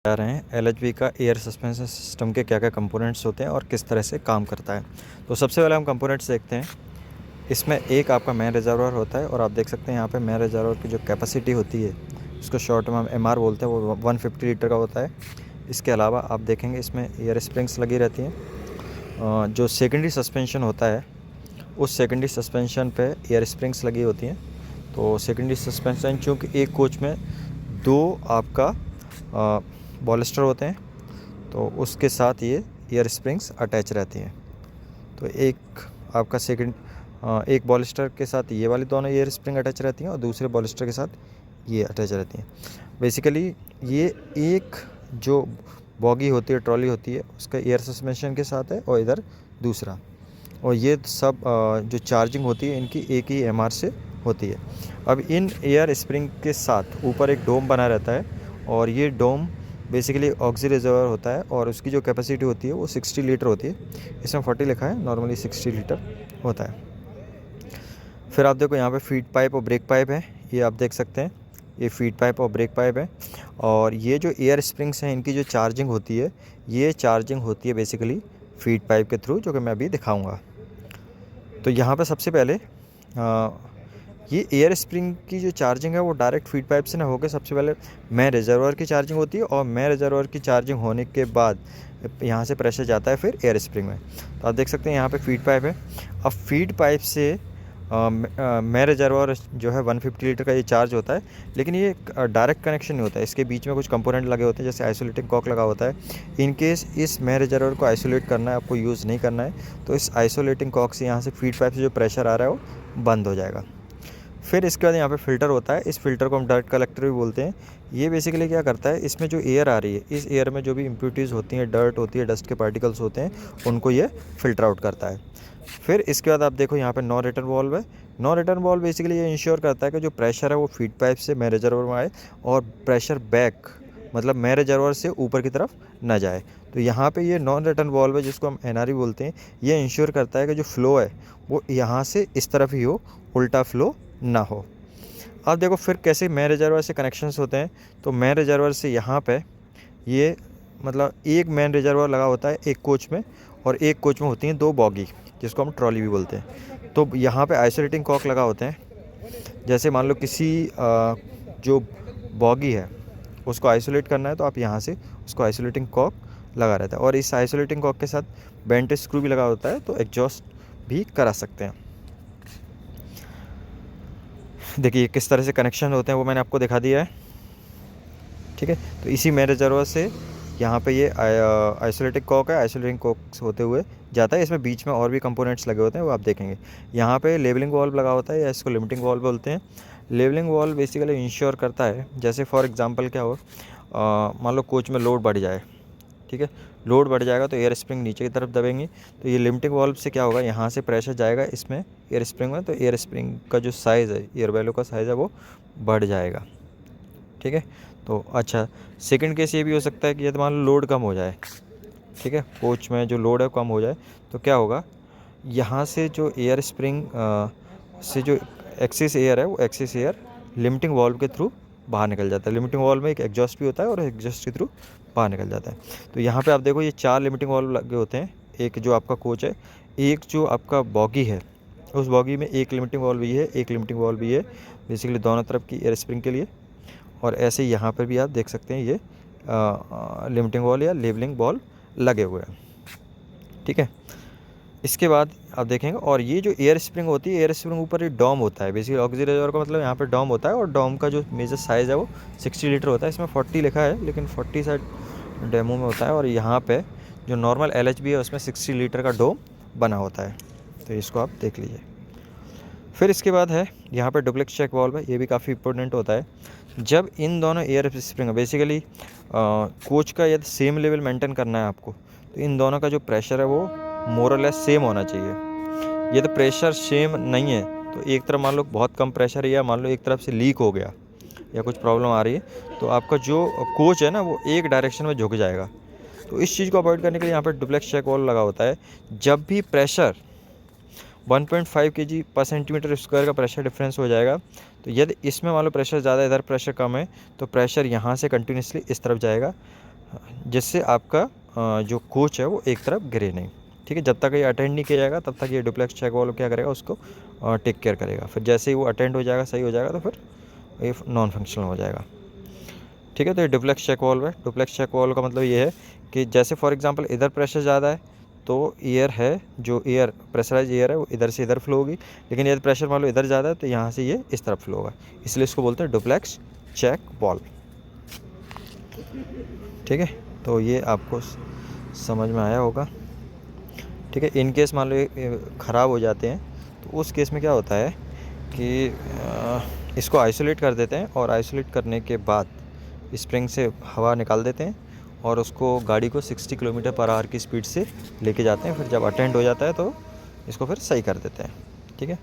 जा रहे हैं एलएचबी का एयर सस्पेंशन सिस्टम के क्या क्या कंपोनेंट्स होते हैं और किस तरह से काम करता है। तो सबसे पहले हम कंपोनेंट्स देखते हैं। इसमें एक आपका मेन रिजर्वायर होता है और आप देख सकते हैं यहाँ पे मेन रिजर्वायर की जो कैपेसिटी होती है उसको शॉर्ट में हम एमआर बोलते हैं, वो 150 लीटर का होता है। इसके अलावा आप देखेंगे इसमें एयर स्प्रिंग्स लगी रहती हैं। जो सेकेंडरी सस्पेंशन होता है उस सेकेंडरी सस्पेंशन पे एयर स्प्रिंग्स लगी होती हैं। तो सेकेंडरी सस्पेंशन चूँकि एक कोच में दो आपका बॉलिस्टर होते हैं तो उसके साथ ये एयर स्प्रिंग्स अटैच रहती हैं। तो एक आपका एक बॉलिस्टर के साथ ये वाली दोनों एयर स्प्रिंग अटैच रहती हैं और दूसरे बॉलिस्टर के साथ ये अटैच रहती हैं। बेसिकली ये एक जो बॉगी होती है, ट्रॉली होती है, उसका एयर सस्पेंशन के साथ है और इधर दूसरा। और ये सब जो चार्जिंग होती है इनकी एक ही एमआर से होती है। अब इन एयर स्प्रिंग के साथ ऊपर एक डोम बना रहता है और ये डोम बेसिकली ऑक्सीजन रिजर्वर होता है और उसकी जो कैपेसिटी होती है वो 60 लीटर होती है। इसमें 40 लिखा है, नॉर्मली 60 लीटर होता है। फिर आप देखो यहाँ पे फीड पाइप और ब्रेक पाइप है, ये आप देख सकते हैं, ये फीड पाइप और ब्रेक पाइप है। और ये जो एयर स्प्रिंग्स हैं इनकी जो चार्जिंग होती है, ये चार्जिंग होती है बेसिकली फीड पाइप के थ्रू, जो कि मैं अभी दिखाऊँगा। तो यहाँ पर सबसे पहले ये एयर स्प्रिंग की जो चार्जिंग है वो डायरेक्ट फीड पाइप से ना होकर सबसे पहले मेन रिजर्वायर की चार्जिंग होती है और मेन रिजर्वायर की चार्जिंग होने के बाद यहाँ से प्रेशर जाता है फिर एयर स्प्रिंग में। तो आप देख सकते हैं यहाँ पे फीड पाइप है। अब फीड पाइप से मेन रिजर्वायर जो है 150 लीटर का ये चार्ज होता है, लेकिन ये डायरेक्ट कनेक्शन नहीं होता है, इसके बीच में कुछ कंपोनेंट लगे होते हैं, जैसे आइसोलेटिंग कॉक लगा होता है। इन केस इस मेन रिजर्वायर को आइसोलेट करना है, आपको यूज़ नहीं करना है, तो इस आइसोलेटिंग कॉक से यहाँ से फीड पाइप से जो प्रेशर आ रहा है वो बंद हो जाएगा। फिर इसके बाद यहाँ पे फ़िल्टर होता है, इस फ़िल्टर को हम डर्ट कलेक्टर भी बोलते हैं। ये बेसिकली क्या करता है, इसमें जो एयर आ रही है, इस एयर में जो भी इम्प्यूरिटीज़ होती हैं, डर्ट होती है, डस्ट के पार्टिकल्स होते हैं, उनको ये फ़िल्टर आउट करता है। फिर इसके बाद आप देखो यहाँ पे नॉन रिटर्न वॉल्व है। नॉन रिटर्न वॉल्व बेसिकली ये इंश्योर करता है कि जो प्रेशर है वो फीड पाइप से मेन रिजर्वायर में आए और प्रेशर बैक मतलब मेन रिजर्वायर से ऊपर की तरफ ना जाए। तो यहाँ पे ये नॉन रिटर्न वॉल्व है, जिसको हम एनआरवी बोलते हैं। ये इंश्योर करता है कि जो फ़्लो है वो यहाँ से इस तरफ ही हो, उल्टा फ़्लो ना हो। अब देखो फिर कैसे मेन रिजर्वायर से कनेक्शंस होते हैं। तो मेन रिजर्वायर से यहाँ पे ये मतलब एक मेन रिजर्वायर लगा होता है एक कोच में, और एक कोच में होती हैं दो बॉगी, जिसको हम ट्रॉली भी बोलते हैं। तो यहाँ पे आइसोलेटिंग कॉक लगा होते हैं। जैसे मान लो किसी जो बॉगी है उसको आइसोलेट करना है तो आप यहाँ से उसको आइसोलेटिंग कॉक लगा रहता है, और इस आइसोलेटिंग कॉक के साथ बेंट स्क्रू भी लगा होता है, तो एग्जॉस्ट भी करा सकते हैं। देखिए किस तरह से कनेक्शन होते हैं वो मैंने आपको दिखा दिया है, ठीक है। तो इसी मेन रिजर्वायर से यहाँ पे ये आइसोलेटिंग कॉक है, आइसोलेटिंग कॉक होते हुए जाता है। इसमें बीच में और भी कंपोनेंट्स लगे होते हैं, वो आप देखेंगे। यहाँ पे लेवलिंग वाल्व लगा होता है, या इसको लिमिटिंग वाल्व बोलते हैं। लेवलिंग वाल्व बेसिकली इंश्योर करता है, जैसे फॉर एग्जांपल क्या हो, मान लो कोच में लोड बढ़ जाए, ठीक है, लोड बढ़ जाएगा तो एयर स्प्रिंग नीचे की तरफ दबेंगी। तो ये लिमिटिंग वाल्व से क्या होगा, यहाँ से प्रेशर जाएगा इसमें एयर स्प्रिंग में, तो एयर स्प्रिंग का जो साइज़ है, एयर वैल्यू का साइज़ है, वो बढ़ जाएगा, ठीक है। तो अच्छा, सेकंड केस ये भी हो सकता है कि यदि मान लो लोड कम हो जाए, ठीक है, कोच में जो लोड है कम हो जाए, तो क्या होगा, यहाँ से जो एयर स्प्रिंग से जो एक्सेस एयर है वो एक्सेस एयर लिमिटिंग वाल्व के थ्रू बाहर निकल जाता है। लिमिटिंग वाल्व में एक एग्जॉस्ट भी होता है और एग्जॉस्ट के थ्रू बाहर निकल जाता है। तो यहाँ पे आप देखो ये 4 लिमिटिंग वाल्व लगे होते हैं, एक जो आपका कोच है, एक जो आपका बॉगी है, उस बॉगी में एक लिमिटिंग वाल्व भी है, एक लिमिटिंग वाल्व भी है, बेसिकली दोनों तरफ की एयर स्प्रिंग के लिए। और ऐसे यहाँ पर भी आप देख सकते हैं ये लिमिटिंग वाल्व या लेवलिंग वाल्व लगे हुए हैं, ठीक है। इसके बाद आप देखेंगे, और ये जो एयर स्प्रिंग होती है, एयर स्प्रिंग ऊपर ये डॉम होता है, बेसिकली ऑक्सीजन रिजर्वायर का मतलब यहाँ पे डॉम होता है, और डॉम का जो मेजर साइज़ है वो 60 लीटर होता है। इसमें 40 लिखा है, लेकिन 40 शायद डेमो में होता है, और यहाँ पे जो नॉर्मल एलएचबी है उसमें 60 लीटर का डोम बना होता है। तो इसको आप देख लीजिए। फिर इसके बाद है यहाँ पे डुप्लेक्स चेक वाल्व है, ये भी काफ़ी इंपॉर्टेंट होता है। जब इन दोनों एयर स्प्रिंग बेसिकली कोच का यदि सेम लेवल मेंटेन करना है आपको, तो इन दोनों का जो प्रेशर है वो मोर और लेस सेम होना चाहिए। यदि प्रेशर सेम नहीं है तो एक तरफ मान लो बहुत कम प्रेशर है, या मान लो एक तरफ से लीक हो गया या कुछ प्रॉब्लम आ रही है, तो आपका जो कोच है ना वो एक डायरेक्शन में झुक जाएगा। तो इस चीज़ को अवॉइड करने के लिए यहाँ पर डुप्लेक्स चेक वाल्व लगा होता है। जब भी प्रेशर 1.5 kg पर सेंटीमीटर स्क्वायर का प्रेशर डिफरेंस हो जाएगा, तो यदि इसमें मान लो प्रेशर ज़्यादा, इधर प्रेशर कम है, तो प्रेशर यहाँ से कंटिन्यूसली इस तरफ जाएगा। जिससे आपका जो कोच है वो एक तरफ गिरे नहीं। ठीक है, जब तक ये अटेंड नहीं किया जाएगा तब तक ये डुप्लेक्स चेक वाल्व क्या करेगा, उसको टेक केयर करेगा। फिर जैसे ही वो अटेंड हो जाएगा, सही हो जाएगा, तो फिर ये नॉन फंक्शनल हो जाएगा। ठीक है, तो ये डुप्लेक्स चेक वाल्व है। डुप्लेक्स चेक वाल्व का मतलब ये है कि जैसे फॉर एग्जांपल इधर प्रेशर ज़्यादा है तो एयर है, जो एयर प्रेशराइज एयर है वो इधर से इधर फ्लो होगी, लेकिन यदि प्रेशर मान लो इधर ज़्यादा है तो यहाँ से ये इस तरफ फ्लो होगा, इसलिए इसको बोलते हैं डुप्लेक्स चेक वाल्व। ठीक है, तो ये आपको समझ में आया होगा। ठीक है, इन केस मान लो ये ख़राब हो जाते हैं तो उस केस में क्या होता है कि इसको आइसोलेट कर देते हैं, और आइसोलेट करने के बाद स्प्रिंग से हवा निकाल देते हैं और उसको गाड़ी को 60 किलोमीटर पर आवर की स्पीड से लेके जाते हैं। फिर जब अटेंड हो जाता है तो इसको फिर सही कर देते हैं। ठीक है।